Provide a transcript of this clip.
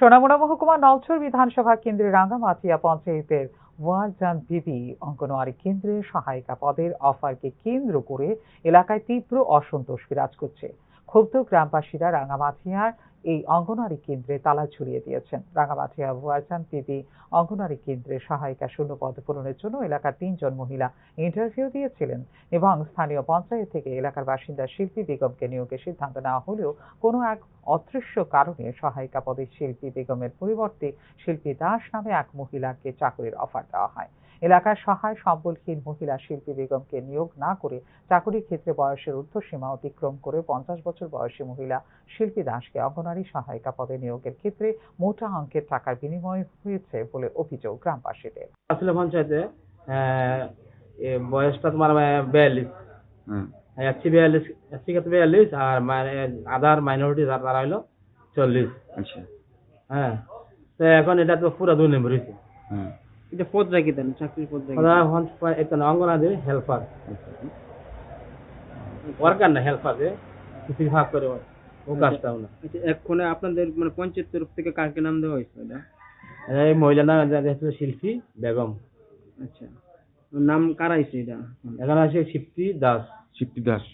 সোনামুড়া মহকুমা নলছর বিধানসভা কেন্দ্রের রাঙ্গামাটিয়া পঞ্চায়েতের ওয়ারজান বিবি অঙ্গনওয়াড়ি কেন্দ্রে সহায়িকা পদের অফারকে কেন্দ্র করে এলাকায় তীব্র অসন্তোষ বিরাজ করছে। ক্ষুব্ধ গ্রামবাসীরা রাঙ্গামাটিয়ার এই অঙ্গনওয়াড়ি কেন্দ্রে তালা ঝুলিয়ে দিয়েছেন। রাঙ্গামাটিয়া ওয়ারজান বিবি অঙ্গনওয়াড়ি কেন্দ্রে সহায়িকা শূন্য পদ পূরণের জন্য এলাকার 3 জন মহিলা ইন্টারভিউ দিয়েছিলেন এবং স্থানীয় পঞ্চায়েত থেকে এলাকার বাসিন্দা শিল্পী বেগমকে নিয়োগের সিদ্ধান্ত নেওয়া হলেও কোনো এক অদৃশ্য কারণে সহায়িকা পদে শিল্পী বেগমের পরিবর্তে শিল্পী দাস নামে এক মহিলাকে চাকরির অফার দেওয়া হয়। এলাকার সহায় সম্বলহীন মহিলা শিল্পী বেগমকে নিয়োগ না করে চাকরির ক্ষেত্রে বয়সের ঊর্ধ্বসীমা অতিক্রম করে 50 বছর বয়সী মহিলা শিল্পী দাসকে অঙ্গনওয়াড়ি সহায়িকা পদে নিয়োগের ক্ষেত্রে মোটা অঙ্কের টাকার বিনিময় হয়েছে বলে অভিযোগ গ্রামবাসীদের। আসলে পঞ্চায়েতে বয়সটা তোমার 42, এসসি 42, এসসি কত 42 আর আদার মাইনরিটি তারা হলো 40। আচ্ছা, হ্যাঁ, তো এখন এটা তো পুরো 2 নম্বর হয়েছে। এটা পদটা কি দেন, চাকরির পদটা কি? এটা অঙ্গনাদি হেল্পার, ওয়ার্কার না, হেল্পার কিছু ভাগ করে ও কাজটাও না। আচ্ছা, এক্ষণে আপনাদের মানে পঞ্চায়েত তরফ থেকে কাকে নাম দেওয়া হয়েছে এটা? এই মহিলা নাম হচ্ছে শিল্পী বেগম। আচ্ছা, নাম কারা হয়েছে এটা? এখানে আছে শিপ্তি দাস। শিপ্তি দাস।